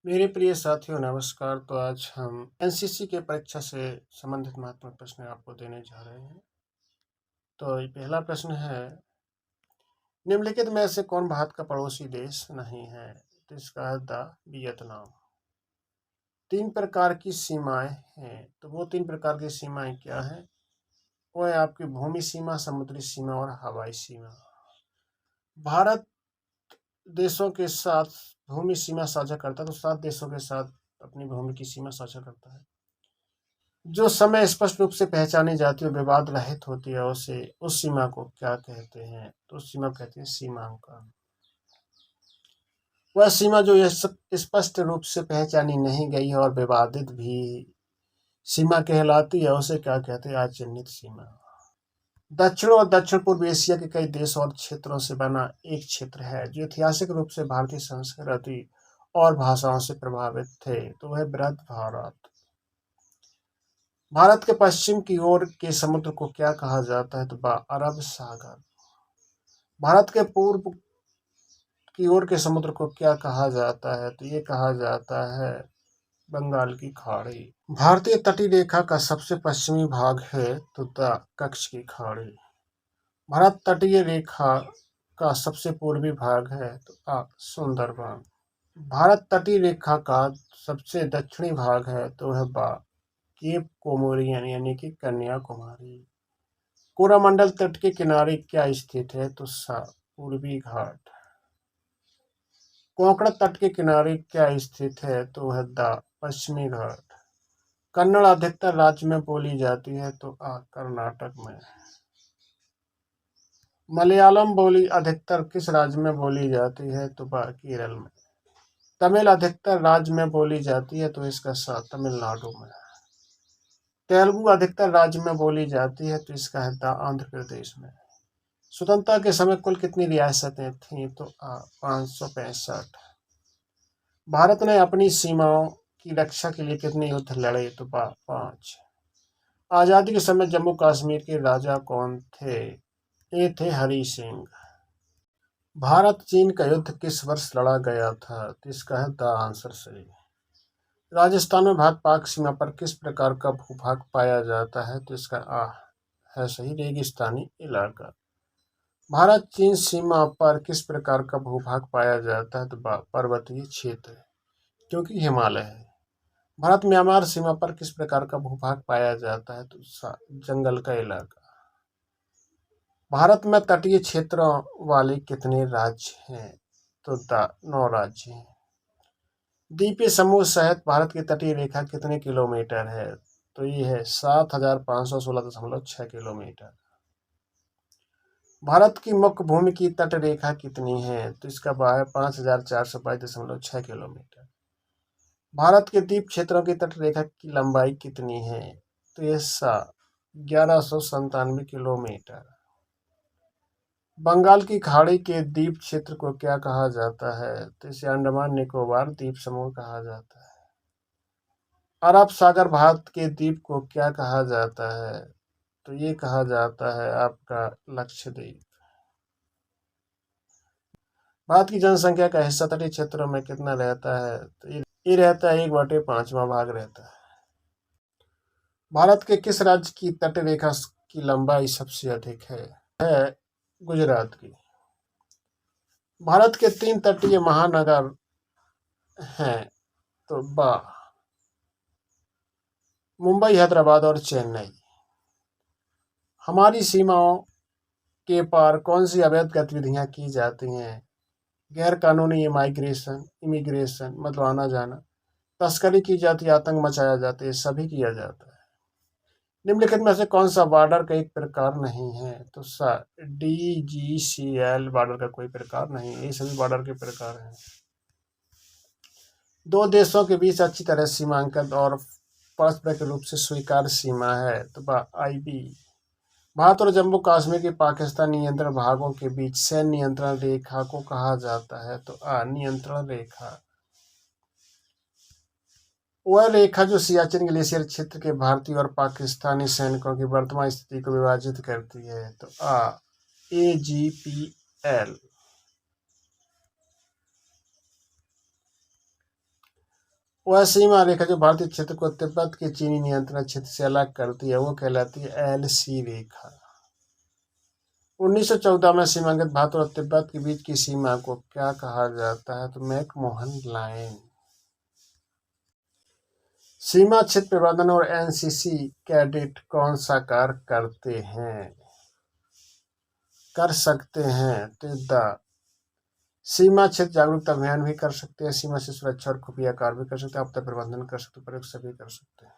मेरे प्रिय साथियों नमस्कार। तो आज हम एनसीसी के परीक्षा से संबंधित महत्वपूर्ण प्रश्न आपको देने जा रहे हैं। तो ये पहला प्रश्न है, निम्नलिखित में से कौन भारत का पड़ोसी देश नहीं है? तो इसका है द वियतनाम। 3 प्रकार की सीमाएं हैं, तो वो 3 प्रकार की सीमाएं क्या हैं? वो है आपकी भूमि सीमा, समुद्री सीमा और हवाई सीमा। भारत देशों के साथ भूमि सीमा साझा करता है, तो 7 देशों के साथ अपनी भूमि की सीमा साझा करता है। जो समय स्पष्ट रूप से पहचानी जाती है, विवाद रहित होती है, उसे उस सीमा को क्या कहते हैं? तो उस सीमा को कहते हैं सीमांकन। वह सीमा जो स्पष्ट रूप से पहचानी नहीं गई है और विवादित भी सीमा कहलाती है, उसे क्या कहते हैं? अचिह्नित सीमा। दक्षिण और दक्षिण पूर्व एशिया के कई देश और क्षेत्रों से बना एक क्षेत्र है जो ऐतिहासिक रूप से भारतीय संस्कृति और भाषाओं से प्रभावित थे, तो वह बृहद भारत। भारत के पश्चिम की ओर के समुद्र को क्या कहा जाता है? तो अरब सागर। भारत के पूर्व की ओर के समुद्र को क्या कहा जाता है? तो ये कहा जाता है बंगाल की खाड़ी। भारतीय तटीय रेखा का सबसे पश्चिमी भाग है तो कच्छ की खाड़ी। भारत तटीय रेखा का सबसे पूर्वी भाग है तो सुंदरबन। भारत तटीय रेखा का सबसे दक्षिणी भाग है तो है केप कोमोरियन यानी कि कन्याकुमारी। कोरामंडल तट के किनारे क्या स्थित है? तो पूर्वी घाट। कोंकण तट के किनारे क्या स्थित है? तो है पश्चिमी घाट। कन्नड़ अधिकतर राज्य में बोली जाती है तो कर्नाटक में। मलयालम बोली अधिकतर किस राज्य में बोली जाती है? तो केरल में। तमिल अधिकतर राज्य में बोली जाती है तो इसका तमिलनाडु में। तेलुगु अधिकतर राज्य में बोली जाती है तो इसका है आंध्र प्रदेश में। स्वतंत्रता के समय कुल कितनी रियासतें थीं? तो 565। भारत ने अपनी सीमाओं की रक्षा के लिए कितने युद्ध लड़े? तो 5। आजादी के समय जम्मू कश्मीर के राजा कौन थे? ये थे हरि सिंह। भारत चीन का युद्ध किस वर्ष लड़ा गया था? तो इसका है द आंसर सही। राजस्थान में भारत पाक सीमा पर किस प्रकार का भूभाग पाया जाता है? तो इसका है सही, रेगिस्तानी इलाका। भारत चीन सीमा पर किस प्रकार का भूभाग पाया जाता है? तो पर्वतीय क्षेत्र, क्योंकि हिमालय है। भारत म्यांमार सीमा पर किस प्रकार का भूभाग पाया जाता है? तो जंगल का इलाका। भारत में तटीय क्षेत्रों वाले कितने राज्य हैं? तो 9 राज्य हैं। द्वीपीय समूह सहित भारत की तटीय रेखा कितने किलोमीटर है? तो ये है 7516.6 किलोमीटर। भारत की मुख्य भूमि की तट रेखा कितनी है? तो इसका है 5422.6 किलोमीटर। भारत के द्वीप क्षेत्रों की तट रेखा की लंबाई कितनी है? तो ये 1197 किलोमीटर। बंगाल की खाड़ी के द्वीप क्षेत्र को क्या कहा जाता है? तो इसे अंडमान निकोबार द्वीप समूह कहा जाता है। अरब सागर भारत के द्वीप को क्या कहा जाता है? तो ये कहा जाता है आपका लक्षद्वीप। भारत की जनसंख्या का हिस्सा तटीय क्षेत्रों में कितना रहता है? तो ये रहता है 1/5वां भाग रहता है। भारत के किस राज्य की तट रेखा की लंबाई सबसे अधिक है गुजरात की। भारत के 3 तटीय महानगर हैं तो मुंबई, हैदराबाद और चेन्नई। हमारी सीमाओं के पार कौन सी अवैध गतिविधियां की जाती हैं? गैर कानूनी इमिग्रेशन मतलब आना जाना, तस्करी की जाती है, आतंक मचाया जाता है, सभी किया जाता है। निम्नलिखित में से कौन सा बॉर्डर का एक प्रकार नहीं है? तो DGCL बॉर्डर का कोई प्रकार नहीं है, ये सभी बॉर्डर के प्रकार हैं। दो देशों के बीच अच्छी तरह सीमांकन और परस्पर रूप से स्वीकार सीमा है तो IB। भारत और जम्मू कश्मीर के पाकिस्तान नियंत्रण भागों के बीच सैन्य नियंत्रण रेखा को कहा जाता है तो नियंत्रण रेखा। वह रेखा जो सियाचिन ग्लेशियर क्षेत्र के भारतीय और पाकिस्तानी सैनिकों की वर्तमान स्थिति को विभाजित करती है तो AGPL। वह सीमा रेखा जो भारतीय क्षेत्र को तिब्बत के चीनी नियंत्रण क्षेत्र से अलग करती है वो कहलाती है एलसी रेखा। 1914 में सीमांकित भारत और तिब्बत के बीच की सीमा को क्या कहा जाता है? तो मैकमोहन लाइन। सीमा क्षेत्र प्रबंधन और एनसीसी कैडेट कौन सा कार्य करते हैं? कर सकते हैं तो सीमा क्षेत्र जागरूकता अभियान भी कर सकते हैं, सीमा से सुरक्षा और खुफिया कार्य भी कर सकते हैं, आपदा प्रबंधन कर सकते हैं, प्रयोग सभी कर सकते हैं।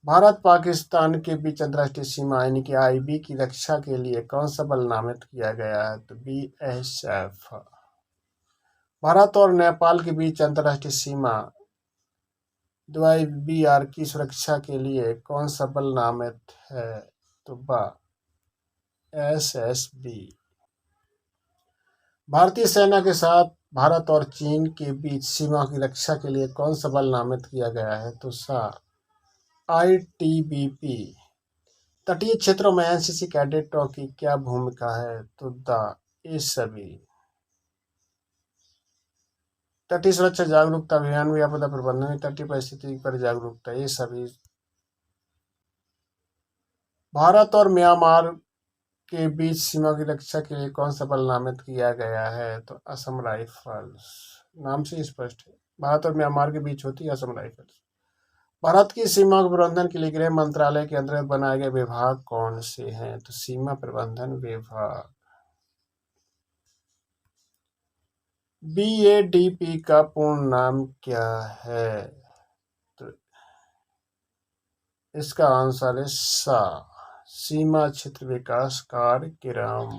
भारत पाकिस्तान के बीच अंतर्राष्ट्रीय सीमा यानी कि आईबी की रक्षा के लिए कौन सा बल नामित किया गया है? तो बीएसएफ। भारत और नेपाल के बीच अंतर्राष्ट्रीय सीमा बीआर की सुरक्षा के लिए कौन सा बल नामित है? तो एसएसबी। भारतीय सेना के साथ भारत और चीन के बीच सीमा की रक्षा के लिए कौन सा बल नामित किया गया है? तो आईटीबीपी। तटीय क्षेत्रों में एनसीसी कैडेटों की क्या भूमिका है? तो ये सभी। तटीय सुरक्षा जागरूकता अभियान भी, आपदा प्रबंधन, तटीय परिस्थिति पर जागरूकता, ये सभी। भारत और म्यांमार के बीच सीमा की रक्षा के लिए कौन सा बल नामित किया गया है? तो असम राइफल्स। नाम से स्पष्ट है, भारत और म्यांमार के बीच होती है असम राइफल्स। भारत की सीमा के प्रबंधन के लिए गृह मंत्रालय के अंतर्गत बनाए गए विभाग कौन से हैं? तो सीमा प्रबंधन विभाग। बीएडीपी का पूर्ण नाम क्या है? तो इसका आंसर है सीमा क्षेत्र विकास कार्यक्रम।